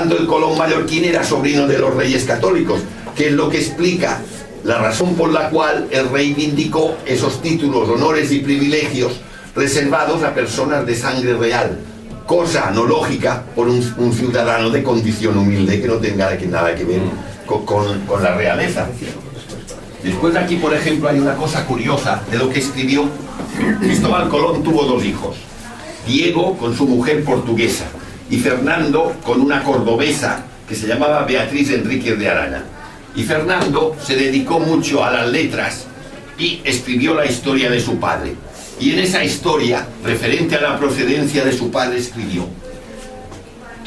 tanto, el Colón mallorquín era sobrino de los reyes católicos, que es lo que explica la razón por la cual el rey vindicó esos títulos, honores y privilegios reservados a personas de sangre real, cosa no lógica por un ciudadano de condición humilde que no tenga nada que ver con la realeza. Después aquí, por ejemplo, hay una cosa curiosa de lo que escribió. Cristóbal Colón tuvo dos hijos, Diego con su mujer portuguesa y Fernando con una cordobesa que se llamaba Beatriz Enríquez de Arana. Y Fernando se dedicó mucho a las letras y escribió la historia de su padre. Y en esa historia, referente a la procedencia de su padre, escribió: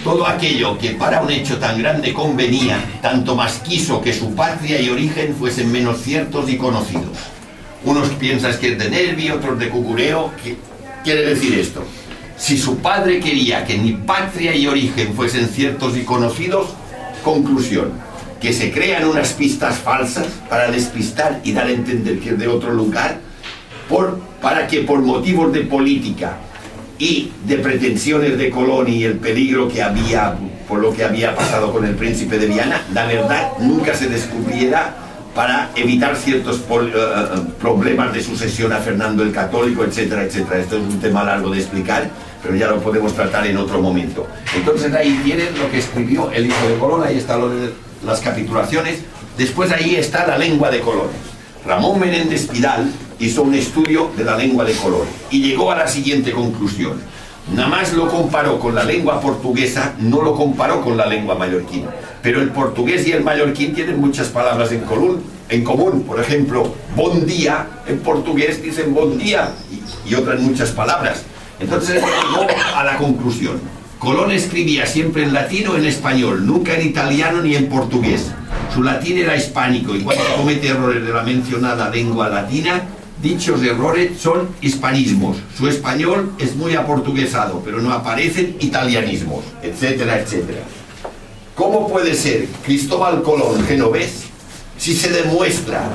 todo aquello que para un hecho tan grande convenía, tanto más quiso que su patria y origen fuesen menos ciertos y conocidos. Unos piensan que es de Nervi, otros de Cucureo. ¿Qué quiere decir esto? Si su padre quería que ni patria y origen fuesen ciertos y conocidos, conclusión, que se crean unas pistas falsas para despistar y dar a entender que es de otro lugar, para que por motivos de política y de pretensiones de Colón y el peligro que había por lo que había pasado con el príncipe de Viana, la verdad nunca se descubriera, para evitar ciertos problemas de sucesión a Fernando el Católico, etcétera, etcétera. Esto es un tema largo de explicar, pero ya lo podemos tratar en otro momento. Entonces ahí tienen lo que escribió el hijo de Colón, ahí está lo de las capitulaciones. Después ahí está la lengua de Colón. Ramón Menéndez Pidal hizo un estudio de la lengua de Colón y llegó a la siguiente conclusión: nada más lo comparó con la lengua portuguesa, no lo comparó con la lengua mallorquina. Pero el portugués y el mallorquín tienen muchas palabras en común. Por ejemplo, bon día, en portugués dicen bon día, y otras muchas palabras. Entonces llegó a la conclusión: Colón escribía siempre en latín o en español, nunca en italiano ni en portugués. Su latín era hispánico, y cuando comete errores de la mencionada lengua latina, dichos errores son hispanismos. Su español es muy aportuguesado, pero no aparecen italianismos, etcétera, etcétera. ¿Cómo puede ser Cristóbal Colón genovés si se demuestra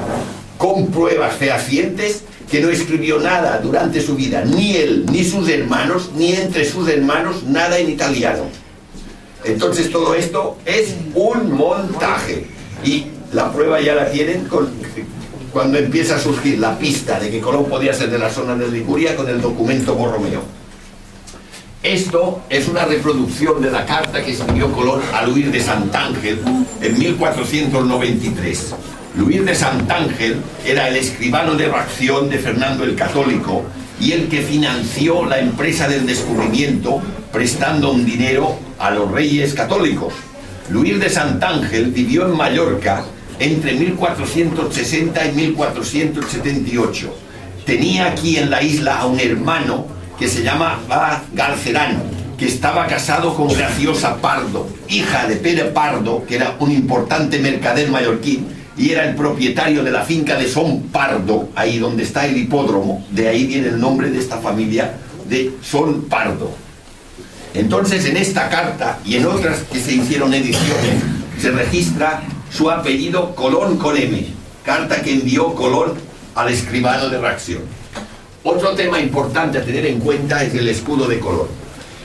con pruebas fehacientes que no escribió nada durante su vida, ni él, ni sus hermanos, ni entre sus hermanos, nada en italiano? Entonces todo esto es un montaje, y la prueba ya la tienen cuando empieza a surgir la pista de que Colón podía ser de la zona de Liguria con el documento Borromeo. Esto es una reproducción de la carta que escribió Colón a Luis de Santángel en 1493. Luis de Santángel era el escribano de Racción de Fernando el Católico y el que financió la empresa del descubrimiento prestando un dinero a los reyes católicos. Luis de Santángel vivió en Mallorca entre 1460 y 1478. Tenía aquí en la isla a un hermano que se llamaba Galcerán, que estaba casado con Graciosa Pardo, hija de Pere Pardo, que era un importante mercader mallorquín, y era el propietario de la finca de Son Pardo, ahí donde está el hipódromo. De ahí viene el nombre de esta familia, de Son Pardo. Entonces, en esta carta y en otras que se hicieron ediciones, se registra su apellido Colón con M, carta que envió Colón al escribano de Racción. Otro tema importante a tener en cuenta es el escudo de Colón.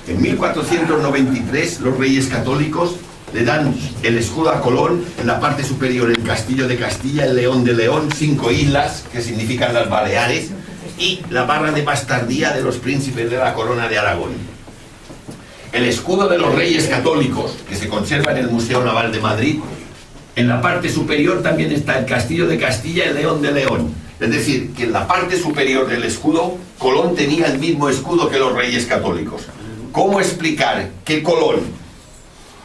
En 1493 los reyes católicos le dan el escudo a Colón, en la parte superior el castillo de Castilla, el león de León, 5 islas que significan las Baleares, y la barra de bastardía de los príncipes de la corona de Aragón. El escudo de los reyes católicos, que se conserva en el Museo Naval de Madrid, en la parte superior también está el castillo de Castilla y el león de León. Es decir, que en la parte superior del escudo, Colón tenía el mismo escudo que los reyes católicos. ¿Cómo explicar que Colón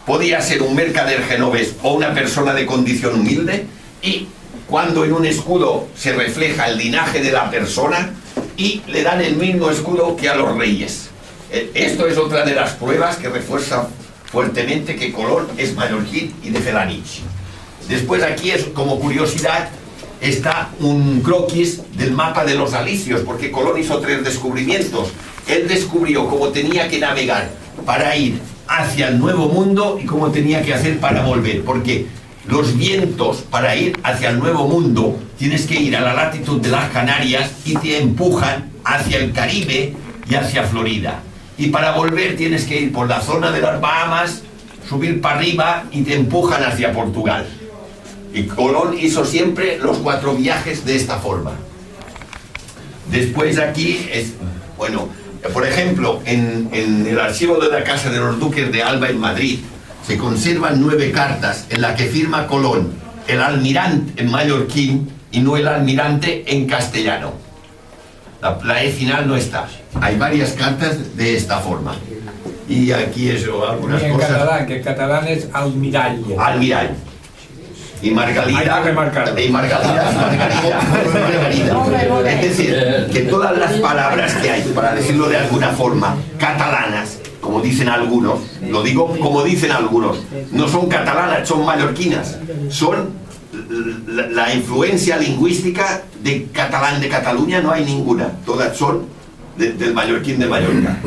podía ser un mercader genovés o una persona de condición humilde, y cuando en un escudo se refleja el linaje de la persona y le dan el mismo escudo que a los reyes? Esto es otra de las pruebas que refuerza fuertemente que Colón es mallorquín y de Felanich. Después aquí, es como curiosidad, está un croquis del mapa de los alisios, porque Colón hizo 3 descubrimientos. Él descubrió cómo tenía que navegar para ir hacia el Nuevo Mundo y cómo tenía que hacer para volver, porque los vientos para ir hacia el Nuevo Mundo tienes que ir a la latitud de las Canarias y te empujan hacia el Caribe y hacia Florida, y para volver tienes que ir por la zona de las Bahamas subir para arriba y te empujan hacia Portugal. Y Colón hizo siempre los 4 viajes de esta forma. Después aquí es, bueno, por ejemplo, en el archivo de la Casa de los Duques de Alba en Madrid se conservan 9 cartas en las que firma Colón, el almirante en mallorquín y no el almirante en castellano. La E final no está. Hay varias cartas de esta forma. Y aquí eso, algunas en cosas. catalán, que en catalán es almirall. Almirall. Y Margalida. Hay que remarcarlo. Y Margarida. Es decir, que todas las palabras que hay, para decirlo de alguna forma, catalanas, como dicen algunos, lo digo como dicen algunos, no son catalanas, son mallorquinas. Son la influencia lingüística de catalán de Cataluña, no hay ninguna. Todas son del mallorquín de Mallorca.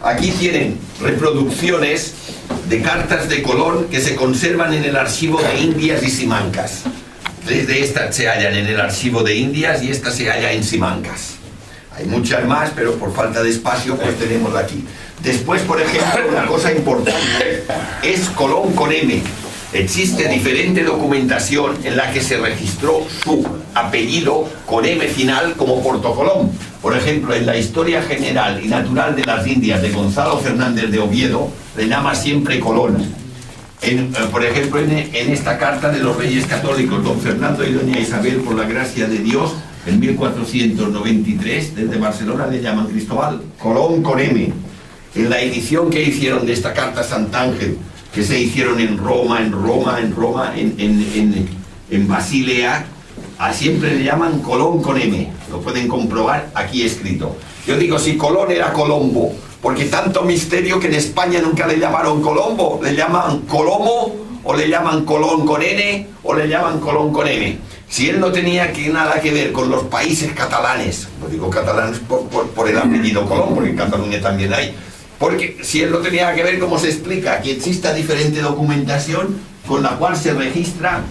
Aquí tienen reproducciones de cartas de Colón que se conservan en el archivo de Indias y Simancas. 3 de estas se hallan en el archivo de Indias y esta se halla en Simancas. Hay muchas más, pero por falta de espacio pues tenemos aquí. Después, por ejemplo, una cosa importante es Colón con M. Existe diferente documentación en la que se registró su apellido con M final como Portocolón. Por ejemplo, en la Historia General y Natural de las Indias de Gonzalo Fernández de Oviedo, le llama siempre Colón. Por ejemplo, en esta carta de los Reyes Católicos, don Fernando y doña Isabel, por la gracia de Dios, en 1493, desde Barcelona le llaman Cristóbal Colón con M. En la edición que hicieron de esta carta Sant'Ángel, que se hicieron en Roma, en Basilea, siempre le llaman Colón con M. Lo pueden comprobar aquí escrito. Yo digo, si Colón era Colombo, porque tanto misterio que en España nunca le llamaron Colombo, le llaman Colomo, o le llaman Colón con N, o le llaman Colón con M. Si él no tenía nada que ver con los países catalanes, lo digo catalanes por el apellido Colón, porque en Cataluña también hay, porque si él no tenía que ver, ¿cómo se explica? Que exista diferente documentación con la cual se registra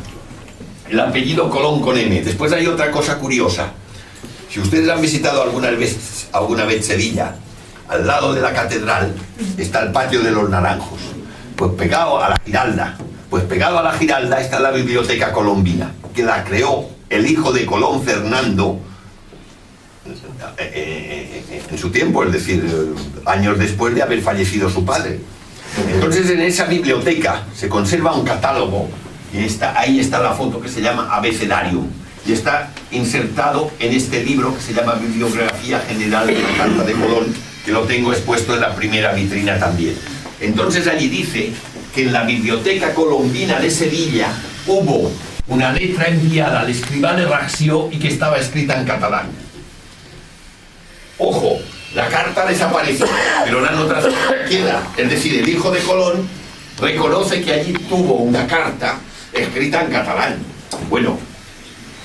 el apellido Colón con M. Después hay otra cosa curiosa. Si ustedes han visitado alguna vez Sevilla, al lado de la catedral está el patio de los Naranjos. Pues pegado a la Giralda. Pues pegado a la Giralda está la Biblioteca Colombina, que la creó el hijo de Colón, Fernando, en su tiempo, es decir, años después de haber fallecido su padre. Entonces en esa biblioteca se conserva un catálogo y ahí está la foto que se llama Abecedarium y está insertado en este libro que se llama Bibliografía General de la Carta de Colón, que lo tengo expuesto en la primera vitrina también. Entonces allí dice que en la Biblioteca Colombina de Sevilla hubo una letra enviada al escribano de Raxio y que estaba escrita en catalán. Ojo, la carta desapareció, pero la anotación queda. Es decir, el hijo de Colón reconoce que allí tuvo una carta escrita en catalán. Bueno,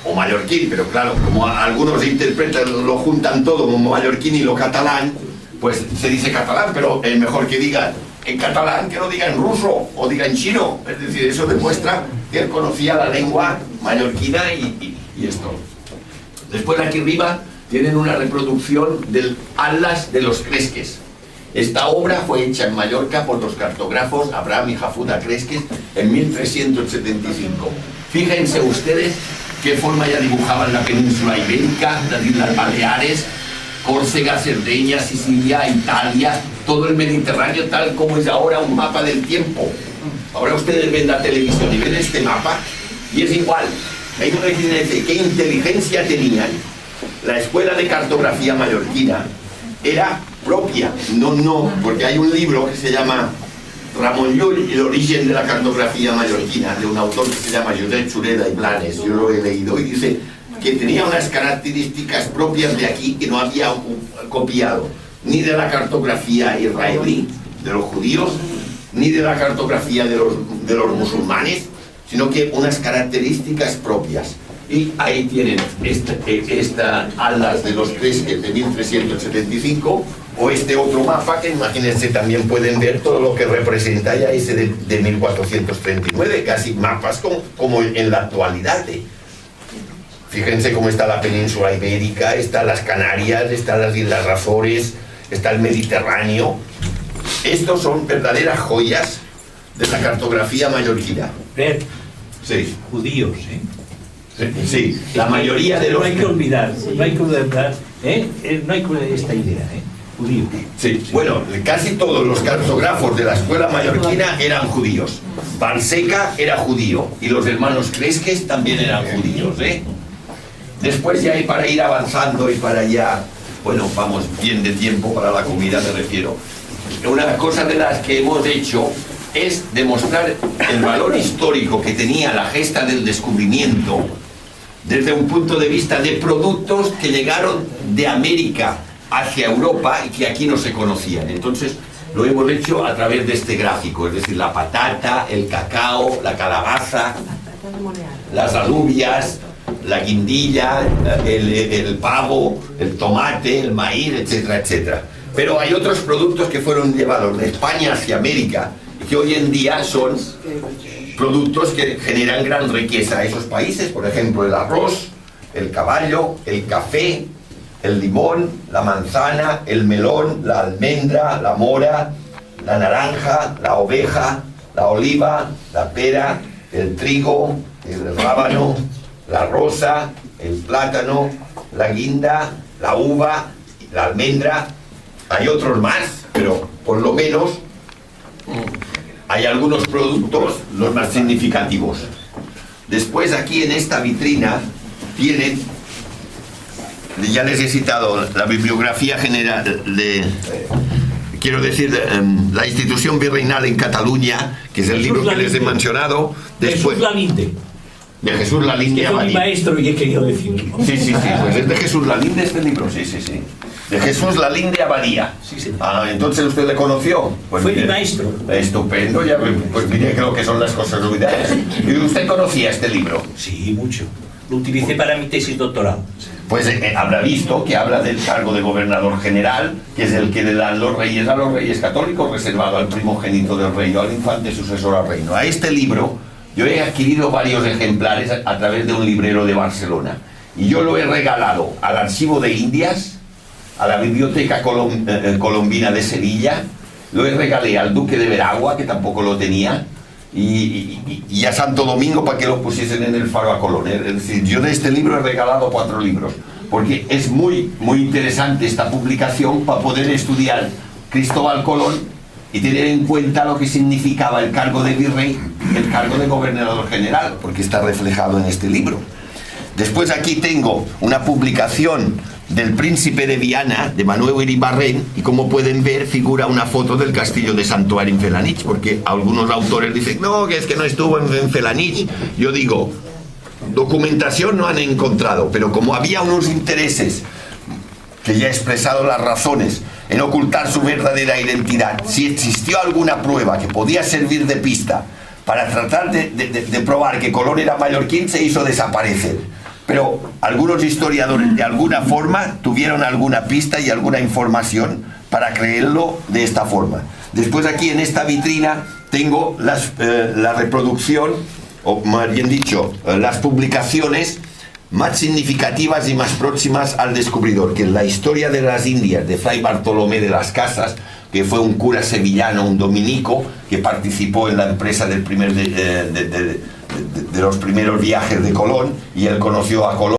o mallorquín, pero claro, como algunos interpretan, lo juntan todo como mallorquín y lo catalán, pues se dice catalán, pero es mejor que diga en catalán que no diga en ruso o diga en chino. Es decir, eso demuestra que él conocía la lengua mallorquina y esto. Después aquí arriba tienen una reproducción del Atlas de los Cresques. Esta obra fue hecha en Mallorca por los cartógrafos Abraham y Jafuda Cresques en 1375. Fíjense ustedes qué forma ya dibujaban la península ibérica, las Islas Baleares, Córcega, Cerdeña, Sicilia, Italia, todo el Mediterráneo, tal como es ahora un mapa del tiempo. Ahora ustedes ven la televisión y ven este mapa y es igual. Hay una diferencia. ¿Qué inteligencia tenían? La escuela de cartografía mallorquina era propia, no, porque hay un libro que se llama Ramon Llull, el origen de la cartografía mallorquina, de un autor que se llama Josep Sureda y Blanes. Yo lo he leído y dice que tenía unas características propias de aquí que no había copiado ni de la cartografía israelí, de los judíos, ni de la cartografía de los musulmanes, sino que unas características propias. Y ahí tienen esta Atlas de los Cresques de 1375, o este otro mapa que imagínense también pueden ver todo lo que representa ya ese de 1439, casi mapas como en la actualidad. Fíjense cómo está la península ibérica, están las Canarias, están las Islas Azores, está el Mediterráneo. estos son verdaderas joyas de la cartografía mallorquina. Ver, Sí, judíos, sí, la mayoría de No los... hay que olvidar, no hay que olvidar, no hay que esta idea, judíos. Sí, bueno, casi todos los cartógrafos de la escuela mallorquina eran judíos. Panseca era judío y los hermanos Cresques también eran judíos, Después ya para ir avanzando y para ya, bueno, vamos bien de tiempo para la comida me refiero. Una cosa de las que hemos hecho es demostrar el valor histórico que tenía la gesta del descubrimiento desde un punto de vista de productos que llegaron de América hacia Europa y que aquí no se conocían. Entonces lo hemos hecho a través de este gráfico, es decir, la patata, el cacao, la calabaza, las alubias, la guindilla, el pavo, el tomate, el maíz, etcétera, etcétera. Pero hay otros productos que fueron llevados de España hacia América y que hoy en día son productos que generan gran riqueza a esos países, por ejemplo, el arroz, el caballo, el café, el limón, la manzana, el melón, la almendra, la mora, la naranja, la oveja, la oliva, la pera, el trigo, el rábano, la rosa, el plátano, la guinda, la uva, la almendra. Hay otros más, pero por lo menos hay algunos productos los más significativos. Después aquí en esta vitrina tienen, ya les he citado la bibliografía general de, quiero decir, la institución virreinal en Cataluña, que es el libro que les he mencionado. Después, Jesús Lalinde. De Jesús Lalinde Que fue mi Abadía. maestro y he querido decirlo. Sí, pues es de Jesús Lalinde este libro, sí. De Jesús Lalinde Abadía. Sí, señor. Entonces usted le conoció. Pues Fue mi mire, maestro. Estupendo, ya, pues mire, creo que son las cosas olvidadas. ¿Y usted conocía este libro? Sí, mucho. Lo utilicé para mi tesis doctoral. Pues habrá visto que habla del cargo de gobernador general, que es el que le dan los reyes a los reyes católicos, reservado al primogénito del rey o al infante sucesor al reino. A este libro yo he adquirido varios ejemplares a través de un librero de Barcelona y yo lo he regalado al Archivo de Indias, a la Biblioteca Colombina de Sevilla, lo he regalé al Duque de Veragua, que tampoco lo tenía, y a Santo Domingo para que lo pusiesen en el Faro a Colón. Es decir, yo de este libro he regalado 4 libros, porque es muy interesante esta publicación para poder estudiar Cristóbal Colón y tener en cuenta lo que significaba el cargo de virrey y el cargo de gobernador general, porque está reflejado en este libro. Después aquí tengo una publicación del Príncipe de Viana, de Manuel Iribarren, y como pueden ver figura una foto del castillo de Santuari en Felanitx, porque algunos autores dicen, no, que es que no estuvo en Felanitx. Yo digo, documentación no han encontrado, pero como había unos intereses, que ya he expresado las razones, en ocultar su verdadera identidad, si existió alguna prueba que podía servir de pista para tratar de probar que Colón era mallorquín, se hizo desaparecer. Pero algunos historiadores de alguna forma tuvieron alguna pista y alguna información para creerlo de esta forma. Después aquí en esta vitrina tengo la reproducción, o más bien dicho, las publicaciones más significativas y más próximas al descubridor, que es la historia de las Indias de Fray Bartolomé de las Casas, que fue un cura sevillano, un dominico, que participó en la empresa del de los primeros viajes de Colón, y él conoció a Colón.